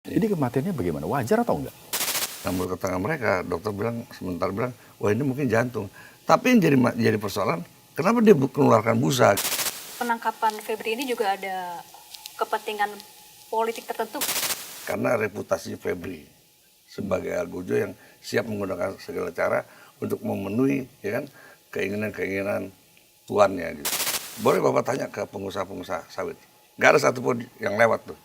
Jadi kematiannya bagaimana? Wajar atau enggak? Namun keterangan mereka, dokter bilang sebentar bilang, wah ini mungkin jantung. Tapi yang jadi persoalan, kenapa dia mengeluarkan busa? Penangkapan Febri ini juga ada kepentingan politik tertentu. Karena reputasi Febri sebagai Argojo yang siap menggunakan segala cara untuk memenuhi ya kan keinginan-keinginan tuannya gitu. Boleh Bapak tanya ke pengusaha-pengusaha sawit. Nggak ada satupun yang lewat tuh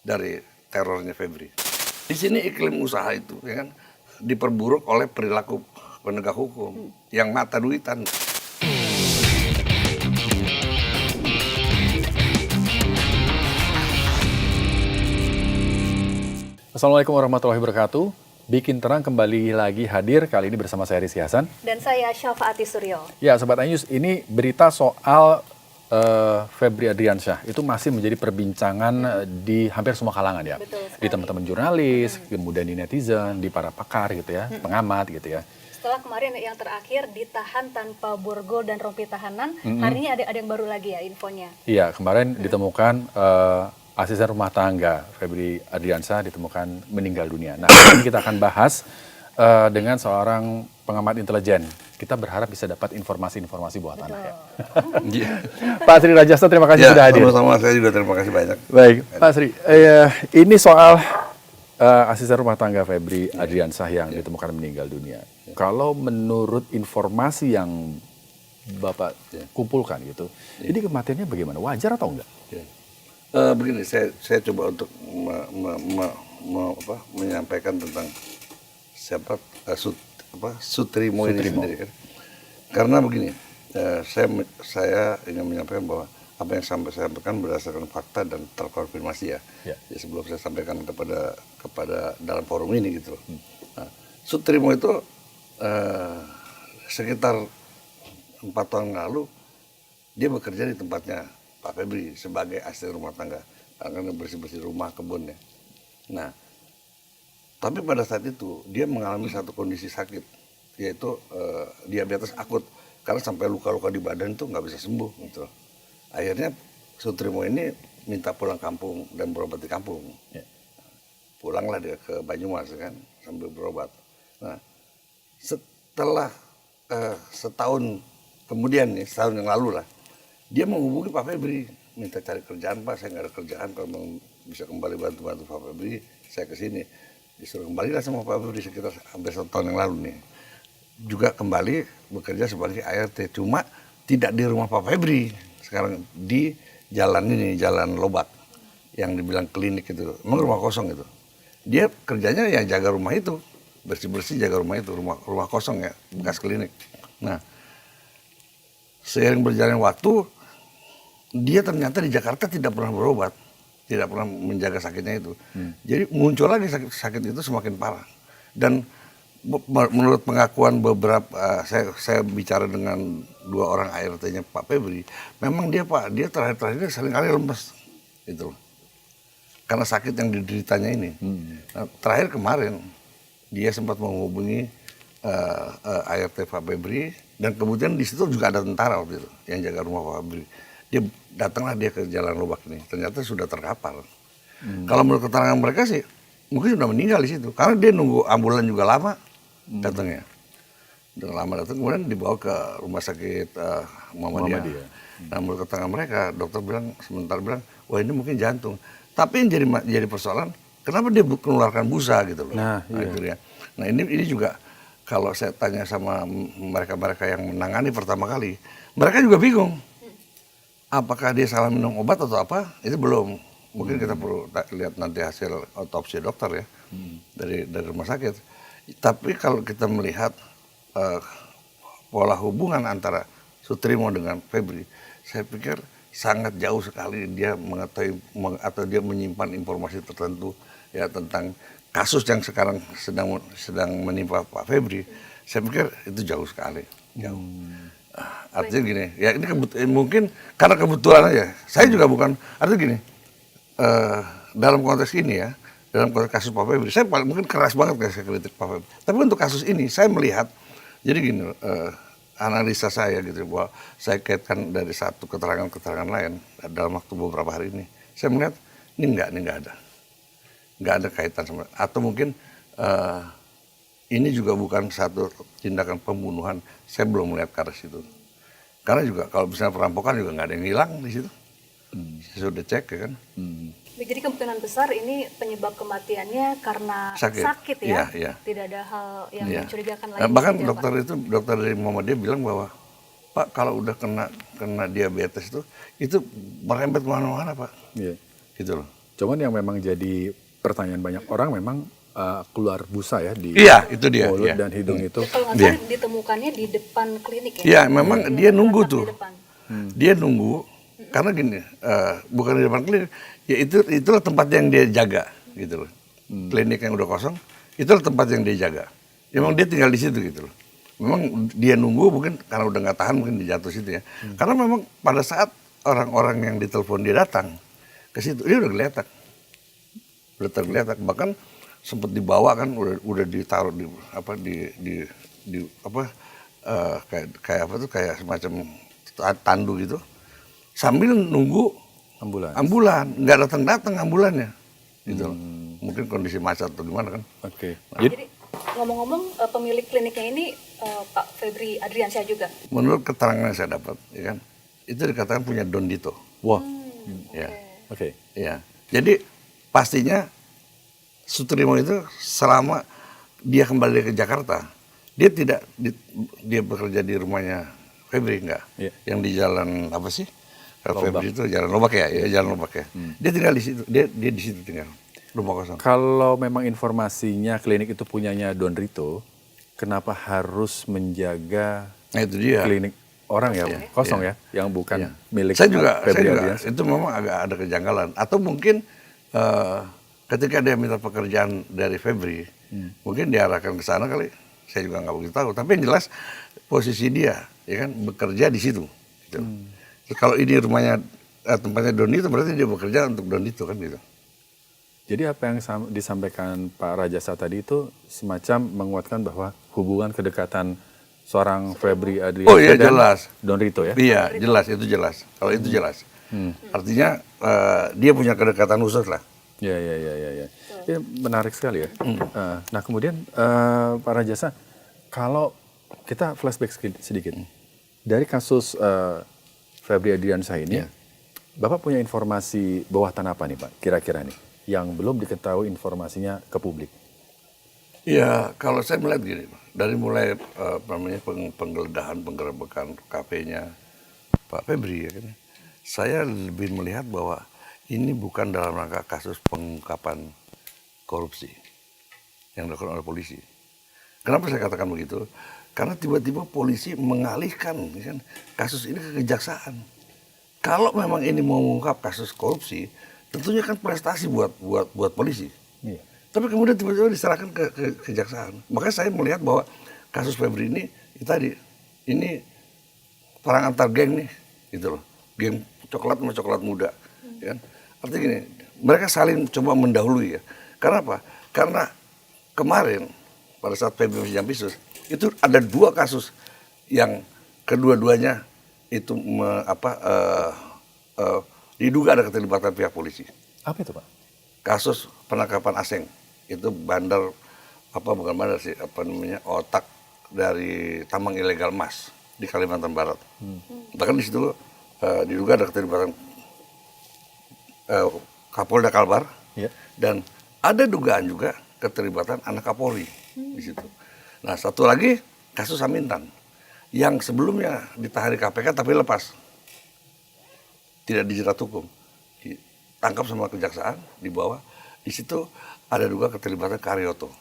dari terornya Febri. Di sini iklim usaha itu ya kan diperburuk oleh perilaku penegak hukum yang mata duitan. Assalamualaikum warahmatullahi wabarakatuh. Bikin Terang kembali lagi hadir, kali ini bersama saya Rizky Hasan. Dan saya Syafaati Suryo. Ya, Sobat News, ini berita soal Febri Adriansyah. Itu masih menjadi perbincangan di hampir semua kalangan ya. Betul sekali. Di teman-teman jurnalis, kemudian di netizen, di para pakar gitu ya, pengamat gitu ya. Setelah kemarin yang terakhir ditahan tanpa borgol dan rompi tahanan, hari ini ada yang baru lagi ya infonya. Iya, kemarin ditemukan asisten rumah tangga Febri Adriansyah ditemukan meninggal dunia. Nah, ini kita akan bahas dengan seorang pengamat intelijen. Kita berharap bisa dapat informasi-informasi buat anak ya. Pak Sri Rajasa, terima kasih sudah hadir. Sama-sama, saya juga terima kasih banyak. Baik, Pak Sri, ini soal asisten rumah tangga Febri Adriansyah yang ditemukan meninggal dunia. Kalau menurut informasi yang Bapak kumpulkan gitu, ini kematiannya bagaimana? Wajar atau enggak? Begini, saya coba untuk menyampaikan tentang siapa Sutrimo ini sendiri kan. Karena begini, saya ingin menyampaikan bahwa apa yang saya sampaikan berdasarkan fakta dan terkonfirmasi ya. Ya sebelum saya sampaikan kepada dalam forum ini gitu. Nah, Sutrimo itu sekitar 4 tahun lalu dia bekerja di tempatnya Pak Febri sebagai asisten rumah tangga, karena bersih-bersih rumah, kebunnya. Nah, tapi pada saat itu dia mengalami satu kondisi sakit, yaitu diabetes akut, karena sampai luka-luka di badan itu nggak bisa sembuh gitu. Akhirnya Sutrimo ini minta pulang kampung dan berobat di kampung. Pulanglah dia ke Banyumas kan sambil berobat. Nah, setelah setahun kemudian nih, setahun yang lalu lah, dia menghubungi Pak Febri, minta cari kerjaan, Pak, saya nggak ada kerjaan, kalau mau bisa kembali bantu-bantu Pak Febri, saya ke sini. Disuruh kembali lah sama Pak Febri sekitar hampir 1 tahun yang lalu nih. Juga kembali bekerja sebagai ART, cuma tidak di rumah Pak Febri, sekarang di jalan ini, jalan Lobak, yang dibilang klinik itu, memang rumah kosong itu. Dia kerjanya ya jaga rumah itu, bersih-bersih jaga rumah itu, rumah kosong ya, bekas klinik. Nah, seiring berjalannya waktu, dia ternyata di Jakarta tidak pernah berobat, tidak pernah menjaga sakitnya itu. Jadi muncul lagi sakit itu semakin parah. Dan menurut pengakuan beberapa, saya bicara dengan 2 orang ART-nya Pak Febri, memang dia terakhir-terakhir seringkali lemes, gitu loh. Karena sakit yang dideritanya ini. Nah, terakhir kemarin dia sempat menghubungi ART Pak Febri, dan kemudian di situ juga ada tentara waktu itu yang jaga rumah Pak Febri. Datanglah dia ke Jalan Lobak ini, ternyata sudah terkapar. Kalau menurut keterangan mereka sih, mungkin sudah meninggal di situ, karena dia nunggu ambulan juga lama datangnya. Udah lama datang, kemudian dibawa ke rumah sakit Muhammadiyah. Nah, menurut keterangan mereka, dokter bilang sebentar bilang, wah ini mungkin jantung. Tapi yang jadi persoalan, kenapa dia mengeluarkan busa gitu loh. Nah, itu dia. Nah, ini juga kalau saya tanya sama mereka-mereka yang menangani pertama kali, mereka juga bingung. Apakah dia salah minum obat atau apa? Itu belum. Mungkin kita perlu lihat nanti hasil otopsi dokter ya dari rumah sakit. Tapi kalau kita melihat pola hubungan antara Sutrimo dengan Febri, saya pikir sangat jauh sekali dia mengetahui atau dia menyimpan informasi tertentu ya tentang kasus yang sekarang sedang menimpa Pak Febri. Saya pikir itu jauh sekali. Jauh. Artinya gini, ya ini mungkin karena kebetulan aja. Saya juga bukan, artinya gini, dalam konteks ini ya, dalam konteks kasus Pak Febri, saya mungkin keras banget saya kritik Pak Febri. Tapi untuk kasus ini, saya melihat, jadi gini, analisa saya gitu, bahwa saya kaitkan dari satu keterangan-keterangan lain dalam waktu beberapa hari ini. Saya melihat, ini enggak ada. nggak ada kaitan sama, atau mungkin ini juga bukan satu tindakan pembunuhan. Saya belum melihat ke arah situ. Karena juga kalau misalnya perampokan juga nggak ada yang hilang di situ. Saya sudah cek ya kan. Jadi kemungkinan besar ini penyebab kematiannya karena sakit ya? Iya. Tidak ada hal yang mencurigakan lagi. Bahkan gitu ya, dokter dari Muhammadiyah bilang bahwa Pak kalau udah kena diabetes itu merembet kemana-mana Pak. Iya. Gitu loh. Cuman yang memang jadi pertanyaan banyak orang memang keluar busa ya di Iya, itu dia. mulut Iya. dan hidung itu. Kalau nggak salah ditemukannya di depan klinik ya? Iya, memang dia nunggu Di tuh. depan. Dia nunggu karena gini, bukan di depan klinik, ya itulah tempat yang dia jaga gitu loh. Klinik yang udah kosong, itulah tempat yang dia jaga. Memang dia tinggal di situ gitu loh. Memang dia nunggu mungkin karena udah nggak tahan mungkin dia jatuh situ ya. Karena memang pada saat orang-orang yang ditelepon dia datang ke situ, dia udah tergeletak, bahkan sempat dibawa kan, udah ditaruh kayak semacam tandu gitu, sambil nunggu ambulan, nggak datang ambulannya, gitu. Mungkin kondisi macet atau gimana kan. Oke. Jadi ngomong-ngomong pemilik kliniknya ini Pak Febri Adriansyah juga? Menurut keterangan yang saya dapat, ya kan, itu dikatakan punya Don Dito. Wah. Ya, Oke. ya. Jadi pastinya Sutrimo itu selama dia kembali ke Jakarta, dia tidak dia bekerja di rumahnya Febri enggak, yang di jalan apa sih? Febri itu jalan Lobak ya, jalan Lobak ya. Dia tinggal di situ, dia di situ tinggal, rumah kosong. Kalau memang informasinya klinik itu punyanya Don Rito, kenapa harus menjaga Nah itu dia. klinik orang ya kosong ya, yang bukan milik Saya juga Adriansyah? itu memang agak ada kejanggalan. Atau mungkin ketika dia minta pekerjaan dari Febri, mungkin diarahkan ke sana kali. Saya juga nggak begitu tahu. Tapi yang jelas posisi dia, ya kan, bekerja di situ. Gitu. Terus kalau ini rumahnya tempatnya Don Dito, berarti dia bekerja untuk Don Dito kan gitu. Jadi apa yang disampaikan Pak Rajasa tadi itu semacam menguatkan bahwa hubungan kedekatan seorang Febri Adriansyah dan jelas. Don Rito ya? Iya, jelas, itu jelas. Kalau itu jelas. Artinya dia punya kedekatan khusus lah. Ya. Ya, menarik sekali ya. Nah kemudian Pak Rajasa, kalau kita flashback sedikit dari kasus Febri Adriansyah ini, Bapak punya informasi bawah tanah apa nih Pak? Kira-kira nih yang belum diketahui informasinya ke publik. Iya, kalau saya melihat gini, dari mulai penggeledahan, penggerebekan kafenya Pak Febri, ya kan, saya lebih melihat bahwa ini bukan dalam rangka kasus pengungkapan korupsi yang dilakukan oleh polisi. Kenapa saya katakan begitu? Karena tiba-tiba polisi mengalihkan, ya kan, kasus ini ke kejaksaan. Kalau memang ini mau mengungkap kasus korupsi, tentunya kan prestasi buat polisi. Iya. Tapi kemudian tiba-tiba diserahkan ke kejaksaan. Makanya saya melihat bahwa kasus Febri ini ini perang antar geng nih, gitu loh. Geng coklat sama coklat muda, ya kan? Artinya gini, mereka saling coba mendahului ya. Karena apa? Karena kemarin pada saat Febri masih Jampisus, itu ada 2 kasus yang kedua-duanya itu diduga ada keterlibatan pihak polisi. Apa itu Pak? Kasus penangkapan asing, itu bukan bandar sih, otak dari tambang ilegal emas di Kalimantan Barat. Bahkan di situ diduga ada keterlibatan Kapolda Kalbar, dan ada dugaan juga keterlibatan anak Kapolri di situ. Nah satu lagi kasus Samintan yang sebelumnya ditahan di KPK tapi lepas, tidak dijerat hukum, ditangkap sama kejaksaan, dibawa. Di situ ada juga keterlibatan Karyoto.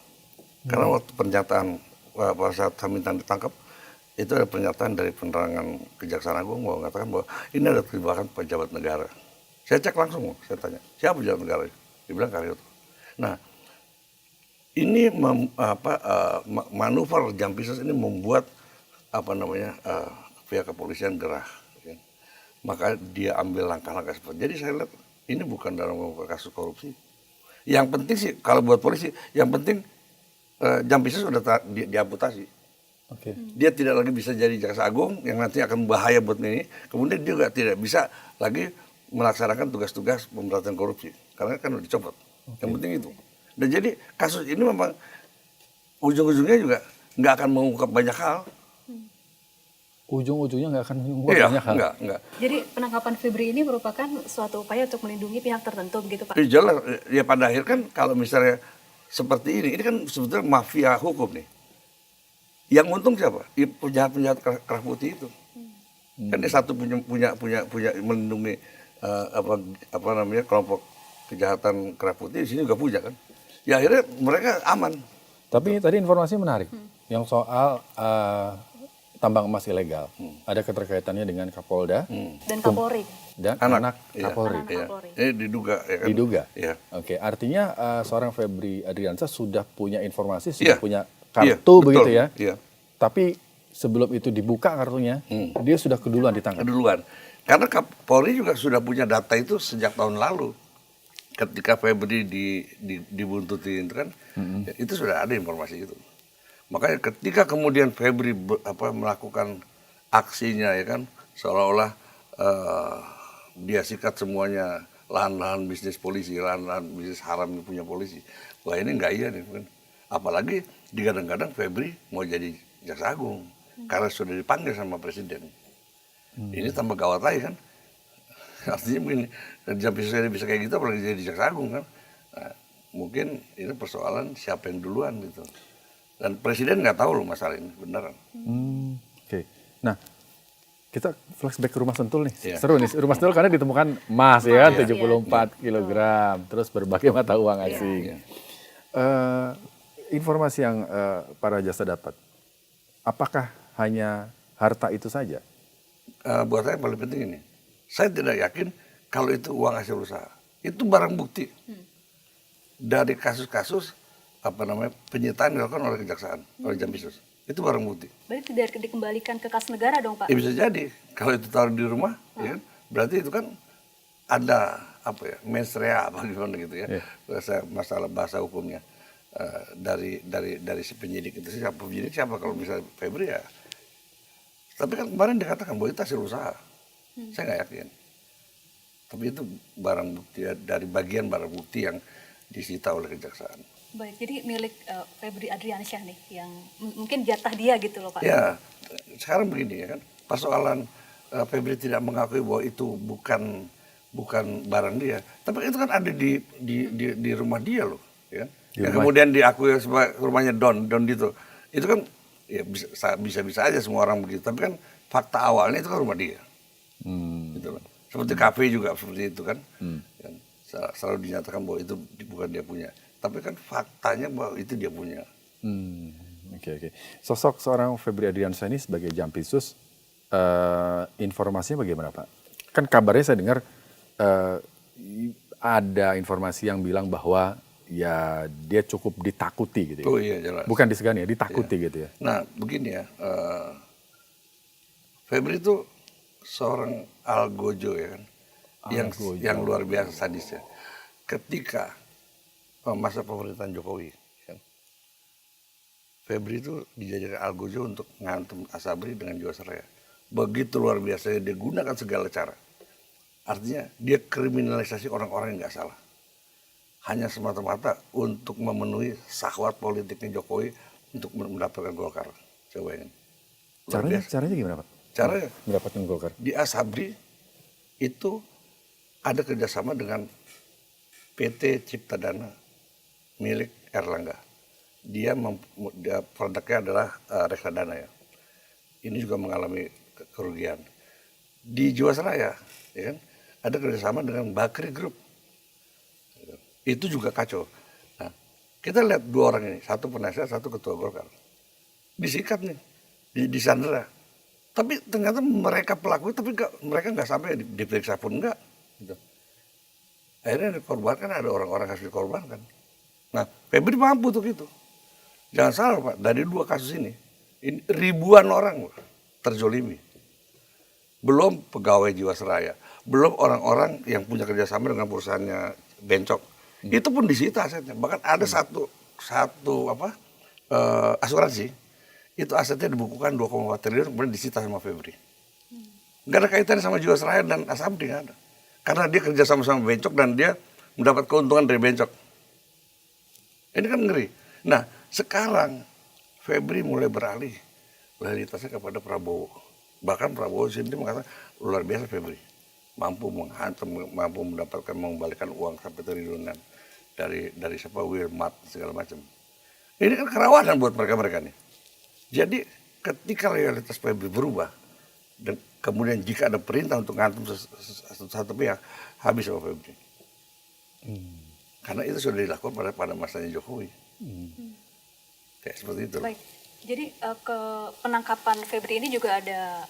Karena waktu pernyataan pada saat Samintan ditangkap, itu ada pernyataan dari penerangan Kejaksaan Agung bahwa mengatakan bahwa ini ada keterlibatan pejabat negara. Saya cek langsung, saya tanya, siapa pejabat negara? Dia bilang Karyoto. Nah, ini manuver Jampisus ini membuat pihak kepolisian gerah. Ya. Maka dia ambil langkah-langkah seperti. Jadi saya lihat ini bukan dalam kasus korupsi. Yang penting sih kalau buat polisi, yang penting Jampisus sudah diamputasi. Okay. Dia tidak lagi bisa jadi jaksa agung yang nanti akan bahaya buat ini. Kemudian dia juga tidak bisa lagi melaksanakan tugas-tugas pemberantasan korupsi karena kan udah dicopot. Yang penting itu. Dan jadi kasus ini memang ujung-ujungnya juga nggak akan mengungkap banyak hal. Ujung-ujungnya nggak akan mengungkap Iya, banyak hal. nggak. Jadi penangkapan Febri ini merupakan suatu upaya untuk melindungi pihak tertentu begitu Pak? Jelas, ya pada akhir kan kalau misalnya seperti ini kan sebetulnya mafia hukum nih. Yang untung siapa? Ya, penjahat-penjahat kerah putih itu. Kan dia satu punya melindungi apa namanya kelompok kejahatan kerah putih, di sini juga punya kan. Ya akhirnya mereka aman. Tapi tadi informasi menarik, yang soal tambang emas ilegal. Ada keterkaitannya dengan Kapolda Dan Kapolri. dan Anak, anak iya. Kapolri. Anak Iya. Kapolri. Ini diduga ya kan. Diduga. Iya. Oke, artinya seorang Febri Adriansyah sudah punya informasi, sudah Iya. punya Iya, kartu betul. begitu ya. Iya. Tapi sebelum itu dibuka kartunya, dia sudah keduluan ditangkap. Keduluan. Karena Polri juga sudah punya data itu sejak tahun lalu. Ketika Febri dibuntutin itu kan, itu sudah ada informasi itu. Makanya ketika kemudian Febri melakukan aksinya ya kan, seolah-olah dia sikat semuanya lahan-lahan bisnis polisi, lahan-lahan bisnis haram yang punya polisi. Wah ini enggak iya nih kan. Apalagi digadang-gadang Febri mau jadi jaksa agung karena sudah dipanggil sama presiden. Ini tambah gawat lagi kan. Artinya begini, sampai saya bisa kayak gitu apalagi jadi jaksa agung kan. Nah, mungkin ini persoalan siapa yang duluan gitu. Dan presiden nggak tahu loh masalah ini beneran. Oke. Nah, kita flashback ke Rumah Sentul nih. Iya. Seru nih. Rumah Sentul karena ditemukan emas ya kan, Iya. 74 kilogram. Terus berbagai mata uang asing. Iya. Informasi yang para jasa dapat, apakah hanya harta itu saja? Buat saya yang paling penting ini, saya tidak yakin kalau itu uang hasil usaha. Itu barang bukti dari kasus-kasus penyitaan dilakukan oleh kejaksaan, oleh Jampisus. Itu barang bukti. Berarti tidak dikembalikan ke kas negara dong Pak? Ya bisa jadi kalau itu taruh di rumah, ya kan? Berarti itu kan ada mens rea apa gimana gitu ya, masalah bahasa hukumnya dari si penyidik itu siapa kalau misalnya Febri ya. Tapi kan kemarin dikatakan bahwa itu hasil usaha, saya nggak yakin. Tapi itu barang bukti dari bagian barang bukti yang disita oleh kejaksaan. Baik, jadi milik Febri Adriansyah nih yang mungkin jatah dia gitu loh Pak. Ya, sekarang begini ya kan, persoalan Febri tidak mengakui bahwa itu bukan barang dia, tapi itu kan ada di rumah dia loh, ya. Yang kemudian diakui sebagai rumahnya Don Dito, itu kan ya bisa aja semua orang begitu, tapi kan fakta awalnya itu kan rumah dia, gitu loh. Seperti kafe juga seperti itu kan, selalu dinyatakan bahwa itu bukan dia punya. Tapi kan faktanya bahwa itu dia punya. Oke. Sosok seorang Febri Adriansyah ini sebagai Jampisus, informasinya bagaimana Pak? Kan kabarnya saya dengar ada informasi yang bilang bahwa ya dia cukup ditakuti gitu ya. Oh iya jelas. Bukan disegani ya, ditakuti gitu ya. Nah begini ya, Febri itu seorang algojo ya kan, yang luar biasa sadisnya. Ketika masa pemerintahan Jokowi, kan, Febri itu dijadikan algojo untuk ngantem Asabri dengan Jiwasraya. Begitu luar biasa, dia gunakan segala cara. Artinya dia kriminalisasi orang-orang yang nggak salah. Hanya semata-mata untuk memenuhi syahwat politiknya Jokowi untuk mendapatkan Golkar. Coba ini. Caranya gimana Pak? Caranya Mendapatkan Golkar. di Asabri itu ada kerjasama dengan PT Cipta Dana milik Erlangga. Dia produknya adalah reksadana ya. Ini juga mengalami kerugian. Di Jiwasraya, ya kan, ada kerjasama dengan Bakri Group. Itu juga kacau. Nah, kita lihat dua orang ini, satu penasihat, satu ketua Golkar. Disikat nih, disandera. Tapi ternyata mereka pelaku, tapi mereka nggak sampai diperiksa pun enggak. Gitu. Akhirnya dikorbankan, ada orang-orang yang harus dikorbankan. Nah, Febri mampu untuk itu. Jangan salah Pak, dari dua kasus ini ribuan orang terzolimi. Belum pegawai Jiwasraya, belum orang-orang yang punya kerjasama dengan perusahaannya Bencok. Itu pun disita asetnya. Bahkan ada satu asuransi, itu asetnya dibukukan 2,4 triliun, kemudian disita sama Febri. Nggak ada kaitannya sama Jiwasraya dan Asabri, nggak ada. Karena dia kerjasama sama Bencok dan dia mendapat keuntungan dari Bencok. Ini kan ngeri. Nah, sekarang Febri mulai beralih loyalitasnya kepada Prabowo. Bahkan Prabowo sendiri mengatakan luar biasa Febri. Mampu menghantam, mampu mendapatkan mengembalikan uang sampai triliunan dari siapa Wilmart segala macam. Ini kan kerawanan buat mereka nih. Jadi ketika loyalitas Febri berubah dan kemudian jika ada perintah untuk ngantum satu pihak, habis sama Febri. Karena itu sudah dilakukan pada masanya Jokowi. Kayak seperti itu. Baik. Jadi ke penangkapan Febri ini juga ada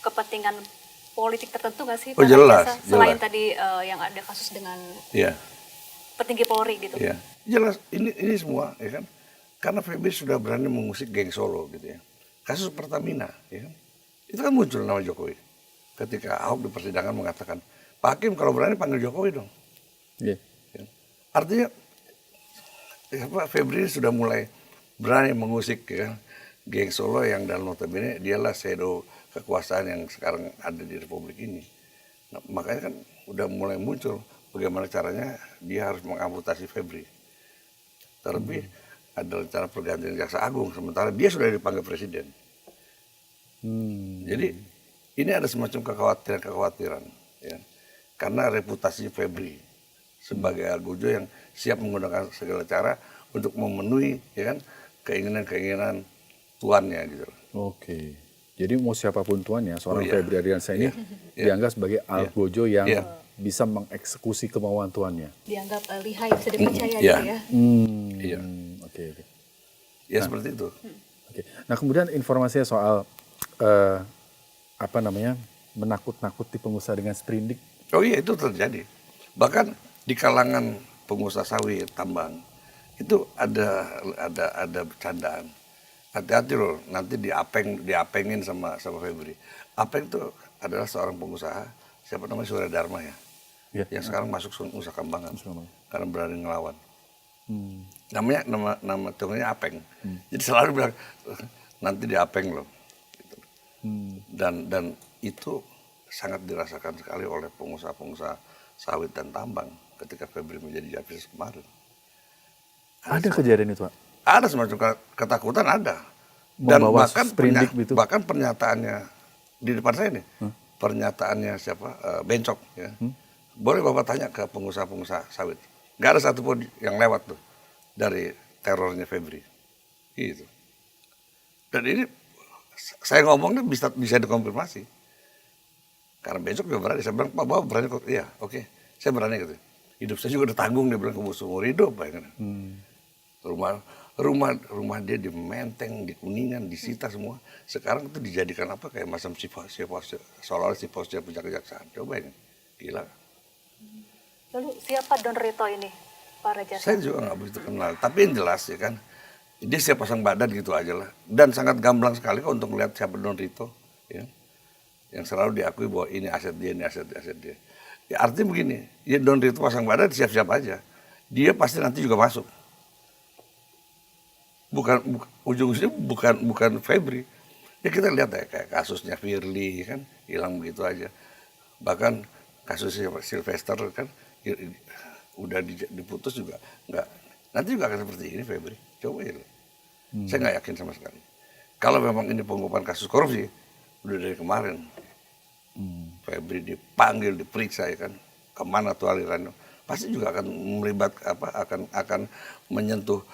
kepentingan politik tertentu nggak sih? Oh, Pak jelas, Jasa? Selain jelas. tadi yang ada kasus dengan Iya. petinggi Polri gitu. Iya. Jelas ini semua ya kan. Karena Febri sudah berani mengusik geng Solo gitu ya. Kasus Pertamina ya kan. Itu kan muncul nama Jokowi. Ketika Ahok di persidangan mengatakan, "Pak Hakim kalau berani panggil Jokowi dong." Iya. Ya. Artinya Febri sudah mulai berani mengusik ya, geng Solo yang dalam notabene dialah shadow kekuasaan yang sekarang ada di Republik ini. Nah, makanya kan udah mulai muncul bagaimana caranya dia harus mengamputasi Febri. Terlebih ada rencana pergantian Jaksa Agung sementara dia sudah dipanggil Presiden. Jadi ini ada semacam kekhawatiran ya. Karena reputasi Febri sebagai algojo yang siap menggunakan segala cara untuk memenuhi ya kan keinginan tuannya gitu. Oke. Jadi mau siapapun tuannya, seorang iya. Febri Ardiansyah ini dianggap sebagai algojo yang Iya. bisa mengeksekusi kemauan tuannya. Dianggap lihai, bisa dipercaya Iya. gitu ya. Iya. Oke, oke. Ya seperti itu. Oke. Nah, kemudian informasinya soal menakut-nakuti pengusaha dengan sprindik. Oh iya itu terjadi. Bahkan di kalangan pengusaha sawit tambang itu ada bercandaan. Hati-hati loh, nanti diapengin sama Febri. Apeng itu adalah seorang pengusaha, siapa namanya Surya Dharma ya, yang sekarang masuk Nusa Kambangan karena berani ngelawan. Nama temannya Apeng. Jadi selalu bilang nanti diapeng loh. Gitu. Dan itu sangat dirasakan sekali oleh pengusaha-pengusaha sawit dan tambang ketika Febri menjadi Javis kemarin. Ada kejadian itu, Pak? Ada semacam ketakutan ada. Dan Membawa bahkan sprindik gitu. bahkan pernyataannya di depan saya nih, pernyataannya siapa Bencok ya. Boleh Bapak tanya ke pengusaha-pengusaha sawit. Gak ada satupun yang lewat tuh dari terornya Febri. Gitu. Dan ini saya ngomongnya bisa dikonfirmasi. Karena Bencok juga berani. Saya bilang, Pak Bapak berani kok? Iya, oke. Saya berani gitu. Hidup saya juga udah tanggung, dia bilang seumur hidup. Rumah dia di Menteng, di Kuningan, disita semua. Sekarang itu dijadikan apa kayak macam seolah-olah siposnya punya kejaksaan. Coba ini, gila. Lalu siapa Don Rito ini, Pak Rajasa? Saya juga nggak begitu kenal. Tapi yang jelas ya kan, dia siap pasang badan gitu aja lah. Dan sangat gamblang sekali kok untuk melihat siapa Don Rito. Ya. Yang selalu diakui bahwa ini aset dia, ini aset dia. Ya artinya begini, ya Don Rito pasang badan siap-siap aja. Dia pasti nanti juga masuk. Ujung-ujungnya bukan Febri. Ya kita lihat ya kayak kasusnya Firly kan hilang begitu aja. Bahkan kasusnya Sylvester kan udah diputus juga nggak. Nanti juga akan seperti ini Febri. Coba ya. Saya nggak yakin sama sekali. Kalau memang ini pengungkapan kasus korupsi udah dari kemarin. Febri dipanggil, diperiksa ya kan. Kemana tuh alirannya? Pasti juga akan melibat akan menyentuh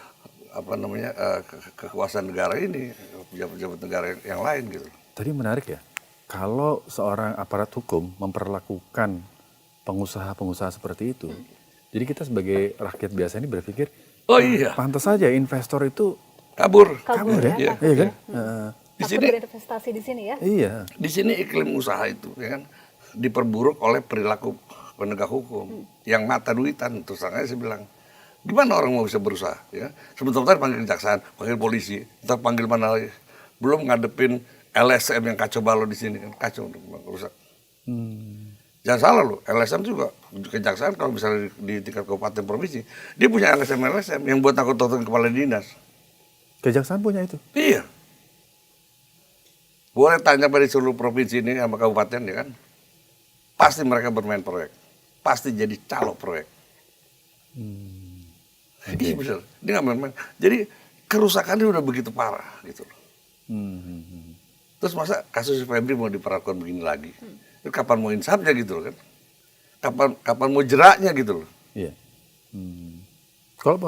kekuasaan negara ini, pejabat-pejabat negara yang lain gitu. Tadi menarik ya, kalau seorang aparat hukum memperlakukan pengusaha-pengusaha seperti itu, jadi kita sebagai rakyat biasa ini berpikir, oh iya, pantas saja investor itu kabur ya, iya kan? Di Takut sini berinvestasi di sini ya? Iya. Di sini iklim usaha itu ya kan diperburuk oleh perilaku penegak hukum yang mata duitan. Terus saya bilang, gimana orang mau bisa berusaha? Ya, sebentar panggil kejaksaan, panggil polisi, ntar panggil mana lagi? Belum ngadepin LSM yang kacau balau di sini kan kacau rusak. Jangan salah loh, LSM juga kejaksaan kalau misalnya di tingkat kabupaten provinsi, dia punya LSM yang buat takut-takutin kepala dinas. Kejaksaan punya itu? Iya. Boleh tanya pada seluruh provinsi ini sama kabupaten ya kan. Pasti mereka bermain proyek. Pasti jadi calo proyek. Iya benar. Dia nggak main-main. Jadi kerusakannya udah begitu parah gitu loh. Terus masa kasus Febri mau diperlakukan begini lagi? Kapan mau insafnya gitu loh kan? Kapan mau jeraknya gitu loh? Iya. Kalau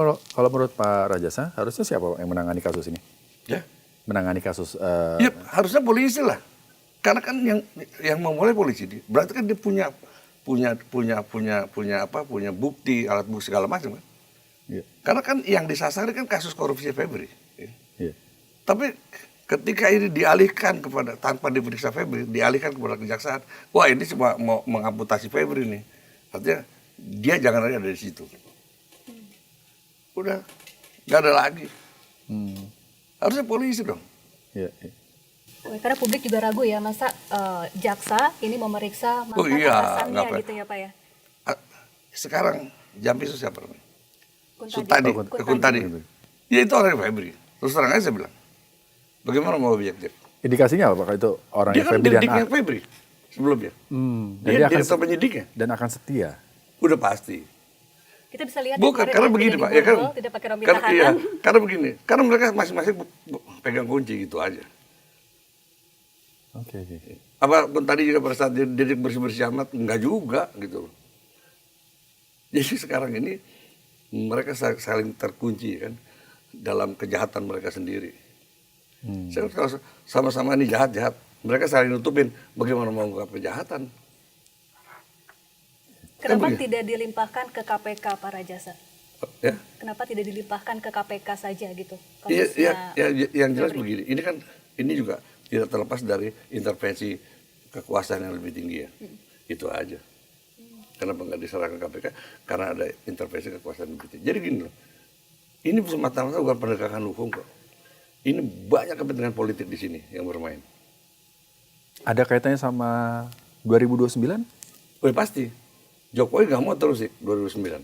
menurut Pak Rajasa, harusnya siapa yang menangani kasus ini? Ya. Menangani kasus Ya harusnya polisi lah. Karena kan yang memulai polisi, berarti kan dia punya bukti, alat bukti segala macam kan. Iya. Karena kan yang disasar kan kasus korupsi Febri. Ya. Iya. Tapi ketika ini dialihkan kepada, tanpa diperiksa Febri, dialihkan kepada kejaksaan, wah ini cuma mau mengamputasi Febri nih. Artinya dia jangan ada di situ. Udah, nggak ada lagi. Harusnya polisi dong. Iya, iya. Karena publik juga ragu ya, masa jaksa ini memeriksa mantan atasannya nggak gitu ya Pak ya? Sekarang Jampi itu siapa namanya? Kuntadi. Kuntadi. Ya itu orang Febri. Terus terang aja saya bilang. Bagaimana mau objektif? Indikasinya apa Pak? Itu orang Dia yang kan Febri dan didiknya Febri sebelumnya. Dan Dia dia akan direktur penyidiknya. dan akan setia. Udah pasti. Kita bisa lihat Bukan, kemarin karena ya, begini tidak Pak. Ya kan, diborgol, tidak pakai rompi karena, iya, tahanan. karena begini. Karena mereka masing-masing pegang kunci gitu aja. Oke. Apa pun tadi juga pada saat dia bersih-bersih amat, enggak juga gitu loh. Jadi sekarang ini mereka saling terkunci kan dalam kejahatan mereka sendiri. Saya kalau sama-sama ini jahat, mereka saling nutupin bagaimana mau mengungkap kejahatan. Kenapa begini. tidak dilimpahkan ke KPK Pak Rajasa? Ya. Kenapa tidak dilimpahkan ke KPK saja gitu? Iya, yang jelas Febri. begini. Ini juga tidak terlepas dari intervensi kekuasaan yang lebih tinggi ya. Itu aja. Kenapa nggak diserahkan KPK? Karena ada intervensi kekuasaan lebih tinggi. Jadi gini loh. Ini semata-mata bukan penegakan hukum kok. Ini banyak kepentingan politik di sini yang bermain. Ada kaitannya sama 2029? Oh pasti. Jokowi nggak mau terus sih 2009.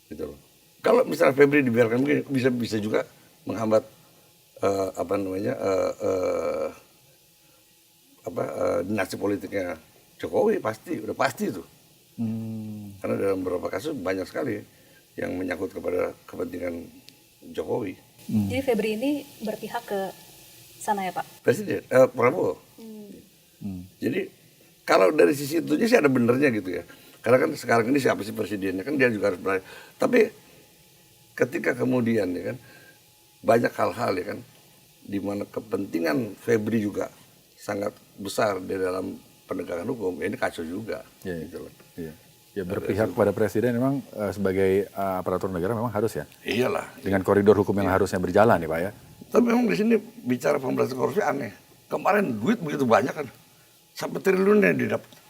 Gitu loh. Kalau misalnya Febri dibiarkan begini, bisa juga menghambat dinasti politiknya Jokowi udah pasti itu. Karena dalam beberapa kasus banyak sekali yang menyangkut kepada kepentingan Jokowi. Jadi Febri ini berpihak ke sana ya Pak? Presiden, Prabowo. Jadi kalau dari sisi itunya sih ada benernya gitu ya. Karena kan sekarang ini siapa sih presidennya, kan dia juga harus berani. Tapi ketika kemudian ya kan banyak hal-hal ya kan di mana kepentingan Febri juga sangat besar di dalam penegakan hukum, ya ini kacau juga. Iya. Gitu loh. Iya. Ya berpihak pada presiden memang sebagai aparatur negara memang harus ya. Iyalah. Dengan koridor hukum yang harusnya berjalan nih Pak ya. Tapi memang di sini bicara pemberantasan korupsi aneh. Kemarin duit begitu banyak kan, sampai triliun yang didapat.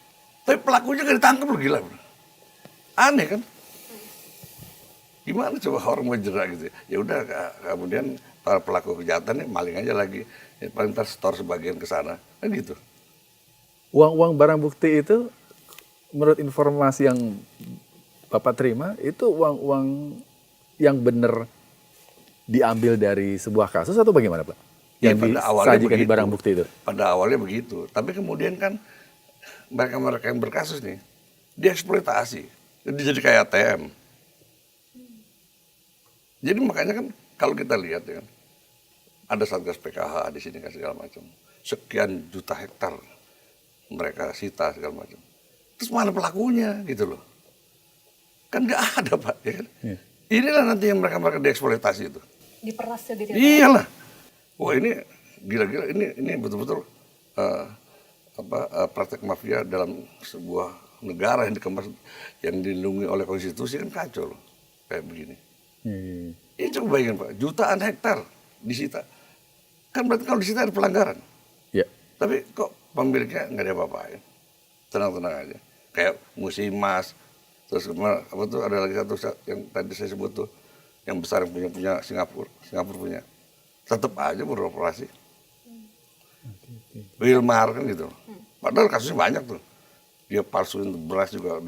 Tapi pelakunya gak ditangkap loh, gila. Aneh kan? Gimana coba orang mau jerak gitu? Ya udah, kemudian para pelaku kejahatan maling aja lagi. Ya, paling ntar store sebagian ke sana, kan gitu. Uang-uang barang bukti itu menurut informasi yang Bapak terima itu uang-uang yang benar diambil dari sebuah kasus atau bagaimana Pak? Ya, Yang pada awalnya disajikan di begitu. barang bukti itu? Pada awalnya begitu. Tapi kemudian kan mereka-mereka yang berkasus nih, dieksploitasi. Jadi kayak ATM. Jadi makanya kan kalau kita lihat ya kan, ada Satgas PKH di sini kan segala macam. Sekian juta hektar mereka sita segala macam. Terus mana pelakunya gitu loh. Kan nggak ada Pak. Ya kan? Inilah nanti yang mereka dieksploitasi itu. Diperas gitu ya Pak? Iyalah. Wah ini gila-gila, ini betul-betul praktek mafia dalam sebuah negara yang dikemas, yang dilindungi oleh konstitusi kan kacau loh. Kayak begini. Ini coba bayangin Pak, jutaan hektar disita. Kan berarti kalau disita ada pelanggaran. Ya. Tapi kok pemiliknya nggak ada apa-apain. Tenang-tenang aja. Kayak Musimas, terus apa tuh ada lagi satu yang tadi saya sebut tuh, yang besar yang punya Singapura punya. Tetap aja beroperasi. Wilmar kan gitu. Padahal kasusnya banyak tuh. Dia palsuin beras juga,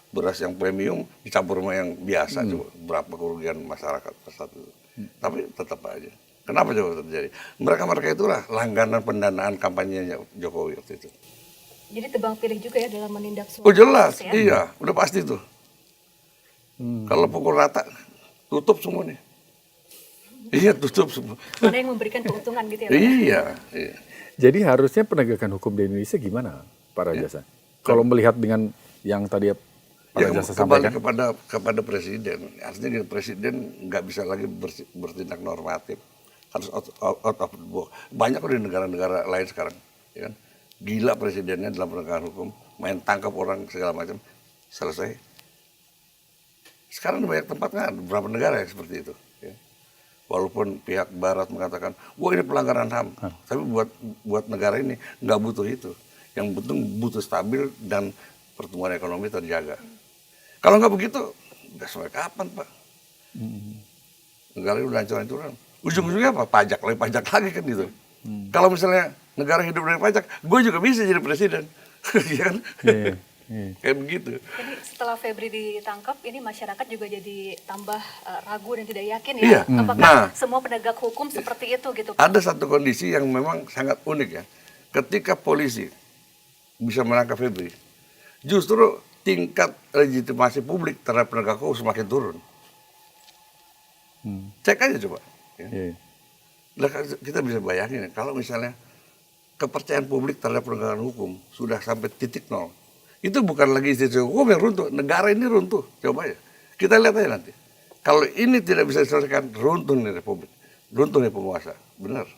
beras yang premium dicampur sama yang biasa. Coba berapa kerugian masyarakat saat itu. Tapi tetap aja. Kenapa coba terjadi? Mereka itulah langganan pendanaan kampanyenya Jokowi waktu itu. Jadi tebang pilih juga ya dalam menindak suatu Oh jelas, kasus ya? iya, udah pasti tuh. Kalau pukul rata, tutup semua nih. Iya, tutup semua. Mana yang memberikan keuntungan gitu ya Pak? Iya, iya. Jadi harusnya penegakan hukum di Indonesia gimana, Pak Rajasa? Kalau melihat dengan yang tadi Pak Ya, Rajasa kembali sampaikan, kepada presiden. Artinya presiden nggak bisa lagi bertindak normatif, harus out of the box. Banyak kok di negara-negara lain sekarang, ya kan? Gila presidennya dalam penegakan hukum, main tangkap orang segala macam, selesai. Sekarang di banyak tempat kan, beberapa negara yang seperti itu. Ya. Walaupun pihak Barat mengatakan, wah ini pelanggaran HAM, tapi buat negara ini nggak butuh itu. Yang penting butuh stabil dan pertumbuhan ekonomi terjaga. Kalau nggak begitu, udah sampai kapan Pak? Negara udah hancur-hancuran. Ujung-ujungnya apa? Pajak lagi kan gitu. Kalau misalnya negara hidup dari pajak, gue juga bisa jadi presiden. Iya kan? Kayak begitu. Jadi setelah Febri ditangkap, ini masyarakat juga jadi tambah ragu dan tidak yakin Iya. ya. Apakah semua penegak hukum seperti itu gitu Pak? Ada satu kondisi yang memang sangat unik ya. Ketika polisi bisa menangkap Febri, justru tingkat legitimasi publik terhadap penegak hukum semakin turun. Cek aja coba. Ya. Lah, kita bisa bayangin ya, kalau misalnya kepercayaan publik terhadap penegakan hukum sudah sampai titik nol, itu bukan lagi institusi hukum yang runtuh, negara ini runtuh. Coba ya, kita lihat aja nanti. Kalau ini tidak bisa diselesaikan, runtuh nih republik, runtuh nih penguasa, benar.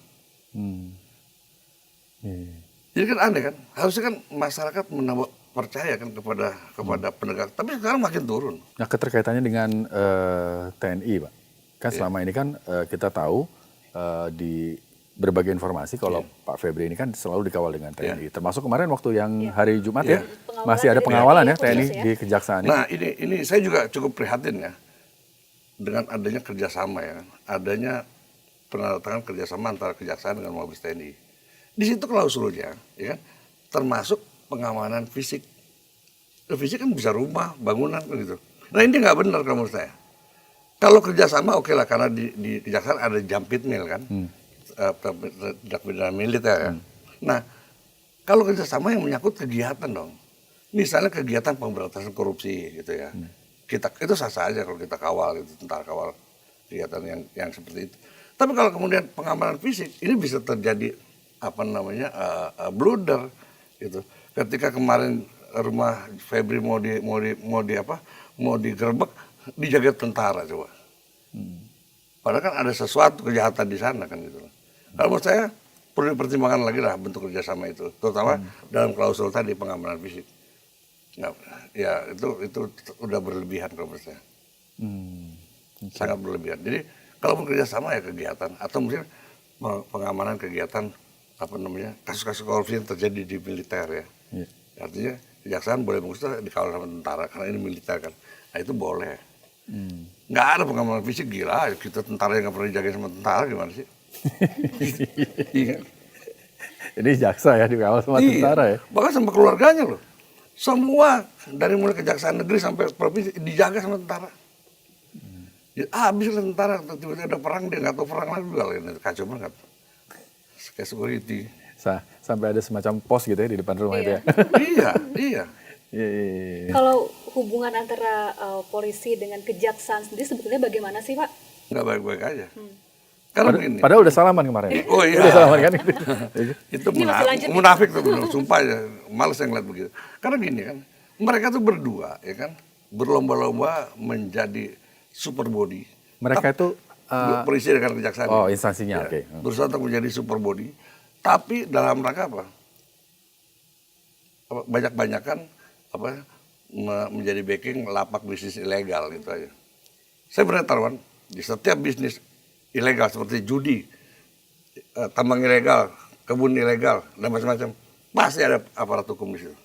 Jadi kan aneh kan, harusnya kan masyarakat menambah percaya kan kepada penegak, tapi sekarang makin turun. Nah keterkaitannya dengan TNI Pak, kan selama ini kan kita tahu di berbagai informasi kalau Pak Febri ini kan selalu dikawal dengan TNI, termasuk kemarin waktu yang hari Jumat ya, masih ada pengawalan ya TNI di Kejaksaan. Nah ini saya juga cukup prihatin ya, dengan adanya kerjasama ya, adanya penandatangan kerjasama antara Kejaksaan dengan Mabes TNI. Di situ klausulnya, ya kan, termasuk pengamanan fisik. Fisik kan bisa rumah, bangunan kan gitu. Nah ini nggak benar kalau menurut saya. Kalau kerjasama oke lah, karena di Kejaksaan ada Jampitmil kan, tindak pidana militer ya. Nah kalau kerjasama yang menyangkut kegiatan dong, misalnya kegiatan pemberantasan korupsi gitu ya, kita itu sah saja kalau kita kawal, itu tentara kawal kegiatan yang seperti itu. Tapi kalau kemudian pengamanan fisik ini bisa terjadi blunder gitu. Ketika kemarin rumah Febri mau digerebek, dijaga tentara coba. Padahal kan ada sesuatu kejahatan di sana kan gitu. Kalau menurut saya perlu dipertimbangkan lagi lah bentuk kerjasama itu, terutama dalam klausul tadi pengamanan fisik. Nah, ya itu udah berlebihan kalau menurut saya. Sangat berlebihan. Jadi kalau kerjasama ya kegiatan atau mungkin pengamanan kegiatan kasus-kasus korupsi yang terjadi di militer ya. Artinya kejaksaan boleh mengusut dikawal sama tentara karena ini militer kan. Nah itu boleh. Nggak ada pengamanan fisik, gila kita tentara yang nggak pernah dijagain sama tentara gimana sih? Iya. Ini jaksa ya dikawal sama tentara ya. Bahkan sama keluarganya loh. Semua dari mulai kejaksaan negeri sampai provinsi dijaga sama tentara. Ya, habis lah tentara, tiba-tiba ada perang dia nggak tahu perang lagi juga, kacau banget. Kayak security. Sampai ada semacam pos gitu ya di depan rumah itu ya. Iya. Kalau hubungan antara polisi dengan kejaksaan sendiri sebetulnya bagaimana sih Pak? Nggak baik-baik aja. Karena begini. Padahal udah salaman kemarin. Oh iya. Udah salaman kan? Itu munafik tuh bener. Sumpah ya, males yang lihat begitu. Karena gini kan, mereka tuh berdua ya kan, berlomba-lomba menjadi super body. Mereka itu polisi dengan kejaksaan. Oh, instansinya, ya, oke. Berusaha untuk menjadi super body, tapi dalam rangka apa? Banyak-banyakan menjadi backing lapak bisnis ilegal gitu aja. Saya pernah di setiap bisnis ilegal seperti judi, tambang ilegal, kebun ilegal dan macam-macam, pasti ada aparat hukum di situ.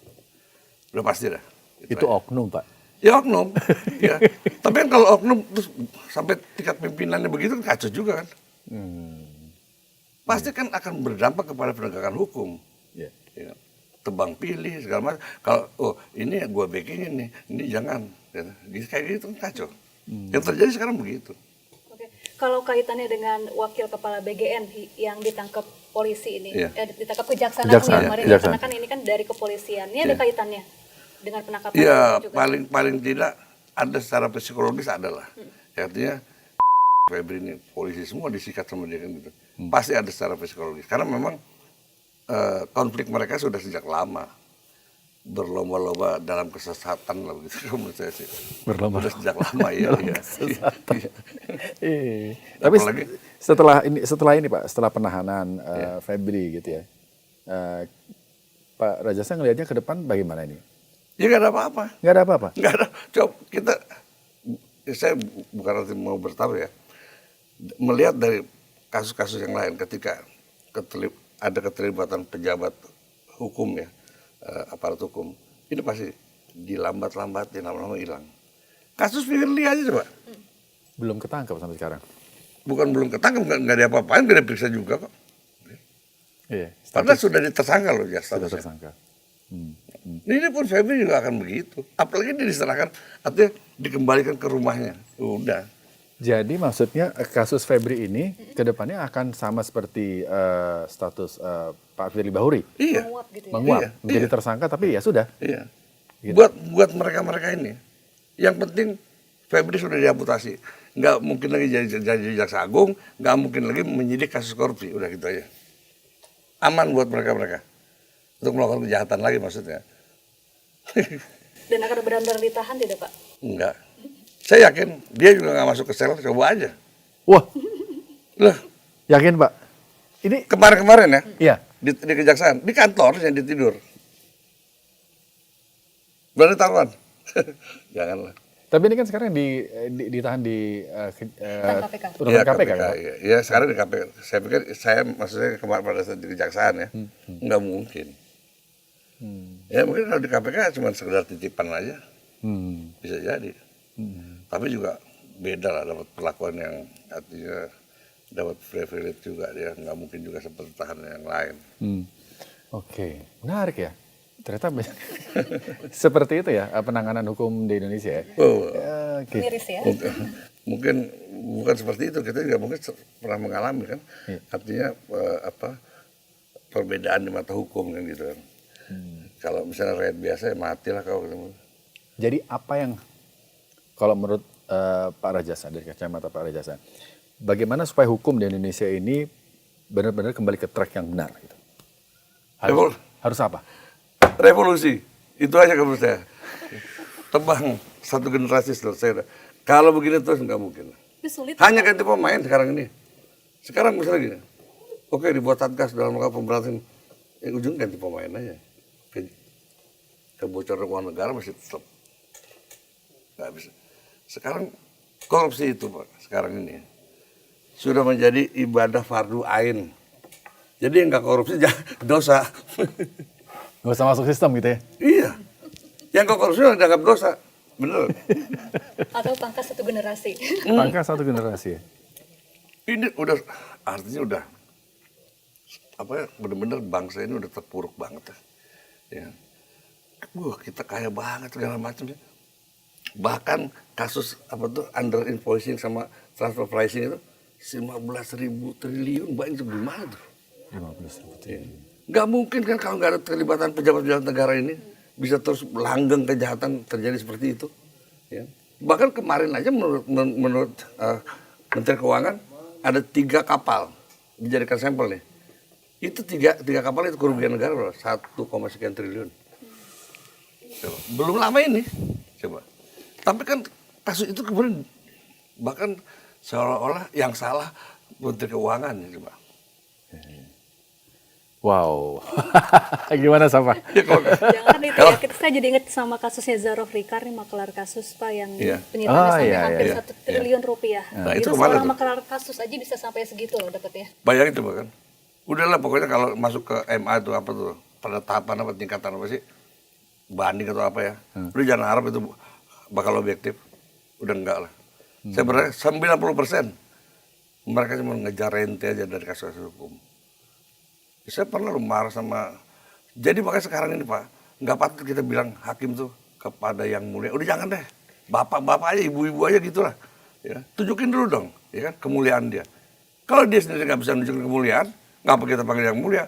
Udah pasti dah. Itu oknum Pak. Ya oknum, ya. Tapi kan kalau oknum terus sampai tingkat pimpinannya begitu kan kacau juga kan. Pasti kan akan berdampak kepada penegakan hukum. Ya. Tebang pilih segala macam. Kalau ini gue backingin nih, ini jangan. Ya. Kayak gitu kan kacau. Yang terjadi sekarang begitu. Oke. Kalau kaitannya dengan wakil kepala BGN yang ditangkap polisi ini, ditangkap kejaksaan kemarin, karena kan ini kan dari kepolisian. Ini ada kaitannya dengan penangkapan ya juga? paling tidak ada secara psikologis adalah. Artinya Febri ini polisi semua disikat sama dia kan gitu. Pasti ada secara psikologis. Karena memang konflik mereka sudah sejak lama. Berlomba-lomba dalam kesesatan lah begitu menurut saya sih. Berlomba Sudah sejak lama ya. Tapi Apalagi- setelah ini Pak, setelah penahanan Febri gitu ya, Pak Rajasa ngelihatnya ke depan bagaimana ini? Ya nggak ada apa-apa. Nggak ada apa-apa. Nggak ada. Coba kita, saya bukan arti mau bertaruh ya. Melihat dari kasus-kasus yang lain ketika ada keterlibatan pejabat hukum ya, aparat hukum, ini pasti dilambat-lambatin, lama-lama hilang. Kasus Firly aja coba. Belum ketangkap sampai sekarang. Bukan belum ketangkap, nggak ada apa-apain, nggak diperiksa juga kok. Iya. Padahal sudah ditersangka loh ya Sudah statusnya. tersangka. Ini pun Febri juga akan begitu. Apalagi dia diserahkan, artinya dikembalikan ke rumahnya. Udah. Jadi maksudnya kasus Febri ini ke depannya akan sama seperti status Pak Firly Bahuri, Iya. Menguap gitu ya. menguap Iya, menjadi iya. tersangka, tapi ya sudah. Iya. Gitu. Buat mereka-mereka ini, yang penting Febri sudah diamputasi. Nggak mungkin lagi jadi jaksa agung, nggak mungkin lagi menyidik kasus korupsi. Udah gitu aja. Aman buat mereka-mereka. Untuk melakukan kejahatan lagi maksudnya. Dan akan benar-benar ditahan tidak Pak? Enggak. Saya yakin dia juga nggak masuk ke sel, coba aja. Wah, Loh, yakin Pak? Ini kemarin-kemarin ya, iya. di kejaksaan, di kantor yang ditidur. Berani taruhan? Janganlah. Tapi ini kan sekarang ditahan di KPK. rutan KPK kan, Pak? Iya, iya, sekarang di KPK. Saya pikir, maksudnya kemarin pada saat di kejaksaan ya, nggak mungkin. Ya mungkin kalau di KPK cuma sekedar titipan aja, bisa jadi. Tapi juga beda lah, dapat perlakuan yang artinya dapat privilege juga, dia nggak mungkin juga seperti tahanan yang lain. Oke, menarik ya. Ternyata seperti itu ya penanganan hukum di Indonesia ya. Oh, Oke. Miris ya. mungkin bukan seperti itu, kita juga mungkin pernah mengalami kan. Iya. Artinya perbedaan di mata hukum kan gitu kan. Kalau misalnya rakyat biasa ya matilah kau ketemu. Jadi apa yang kalau menurut Pak Rajasa, dari kacamata Pak Rajasa, bagaimana supaya hukum di Indonesia ini benar-benar kembali ke track yang benar? Gitu? Harus apa? Revolusi, itu aja menurut saya. Tebang satu generasi selesai. Kalau begini terus nggak mungkin. Tapi sulit. Hanya ganti pemain sekarang ini. Sekarang misalnya gini, oke dibuat satgas dalam rangka pemberantasan, ujung ganti pemain aja. Kebocoran uang negara masih tetap. Nggak bisa. Sekarang korupsi itu Pak, sekarang ini sudah menjadi ibadah fardu ain. Jadi yang nggak korupsi dosa. Nggak usah masuk sistem gitu ya? Iya. Yang nggak korupsi udah dianggap dosa. Bener. Atau pangkas satu generasi. Pangkas satu generasi ya? Ini udah, artinya udah, apa ya, bener-bener bangsa ini udah terpuruk banget ya. Wah, kita kaya banget segala macam ya. Bahkan kasus apa tuh under invoicing sama transfer pricing itu 15.000 triliun, banyak itu gimana tuh? 15.000 triliun. Nggak mungkin kan kalau nggak ada terlibatan pejabat-pejabat negara ini bisa terus langgeng kejahatan terjadi seperti itu. Ya. Bahkan kemarin aja menurut Menteri Keuangan ada 3 kapal dijadikan sampel nih. Itu tiga kapal itu kerugian negara berapa? 1, sekian triliun. Coba. Belum lama ini, coba. Tapi kan kasus itu kemudian bahkan seolah-olah yang salah Menteri Keuangan ya, coba. Wow, gimana Safa? Jangan itu ya, saya jadi ingat sama kasusnya Zaro Rikar nih, maklar kasus Pak yang Iya. penyitaannya sampai iya, hampir iya. 1 triliun rupiah. Nah, itu itu kemana seorang tuh? maklar kasus aja bisa sampai segitu loh dapetnya. Bayangin coba kan. Udahlah pokoknya kalau masuk ke MA itu apa tuh, pada tahapan apa tingkatan apa sih? Banding atau apa ya. Udah jangan harap itu bakal objektif. Udah enggak lah. Saya berarti 90% mereka cuma ngejar rente aja dari kasus hukum. Saya pernah marah sama, jadi makanya sekarang ini Pak, nggak patut kita bilang hakim tuh kepada yang mulia. Udah jangan deh, bapak-bapak aja, ibu-ibu aja gitulah. Ya, tunjukin dulu dong, ya kan, kemuliaan dia. Kalau dia sendiri nggak bisa nunjukin kemuliaan, ngapa kita panggil yang mulia?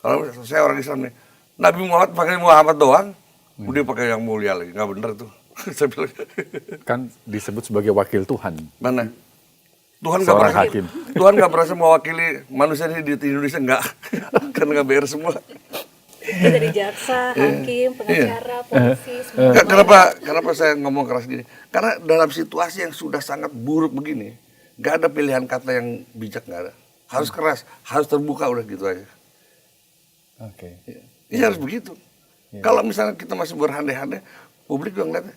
Kalau saya orang Islam nih, Nabi Muhammad panggil Muhammad doang, udah pakai yang mulia lagi, nggak bener tuh. Saya bilang, Kan disebut sebagai wakil Tuhan. mana? Tuhan nggak seorang pernah hakim. Tuhan nggak pernah mewakili manusia ini di Indonesia, nggak. Karena nggak beres semua. Itu dari jaksa, hakim, pengacara, polisi, semua. Kenapa saya ngomong keras gini? Karena dalam situasi yang sudah sangat buruk begini, nggak ada pilihan kata yang bijak, nggak ada. Harus keras, harus terbuka, udah gitu aja. Oke. Iya harus begitu. Kalau misalnya kita masih berandai-andai, publik juga ngeliatnya,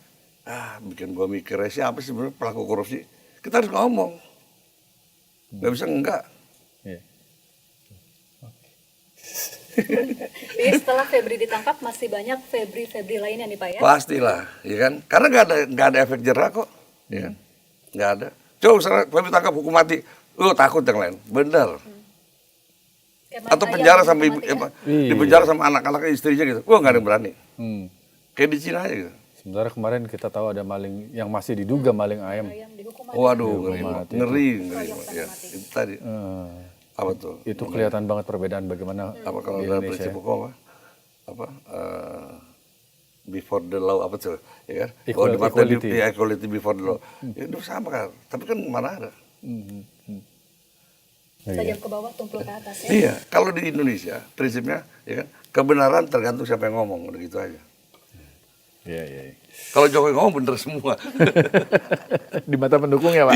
bikin gua mikir siapa sih sebenarnya pelaku korupsi. Kita harus ngomong, nggak bisa enggak. Iya. Jadi setelah Febri ditangkap masih banyak Febri lainnya nih Pak ya? Pastilah, ya kan? Karena nggak ada efek jerah kok, ya kan? Nggak ada. Coba misalnya Febri tangkap hukum mati, takut yang lain, benar. Atau penjara sama ibu, di penjara sama anak-anaknya, istrinya gitu, nggak ada yang berani. Kayak di Cina aja gitu. Sementara kemarin kita tahu ada maling yang masih diduga maling ayam. Waduh, ngeri. Ya, itu tadi. Apa tuh? Itu kelihatan banget perbedaan bagaimana Apa kalau di dalam Indonesia. prinsip hukum before the law apa tuh? Ya kan? Equality. Equality before the law. Itu sama kan. Tapi kan mana ada? Tajam ke bawah, tumpul ke atas ya? Iya, kalau di Indonesia prinsipnya ya kan kebenaran tergantung siapa yang ngomong, udah gitu aja. Iya. Kalau Jokowi ngomong bener semua. Di mata pendukung ya Pak.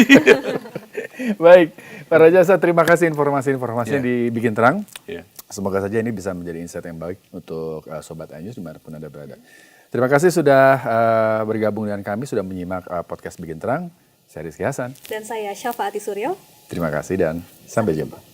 Baik, Pak Rajasa, terima kasih informasinya dibikin terang. Semoga saja ini bisa menjadi insight yang baik untuk Sobat iNews dimanapun Anda berada. Terima kasih sudah bergabung dengan kami, sudah menyimak podcast Bikin Terang. Saya Rizky Hasan. Dan saya Syafaati Suryo. Terima kasih dan sampai jumpa.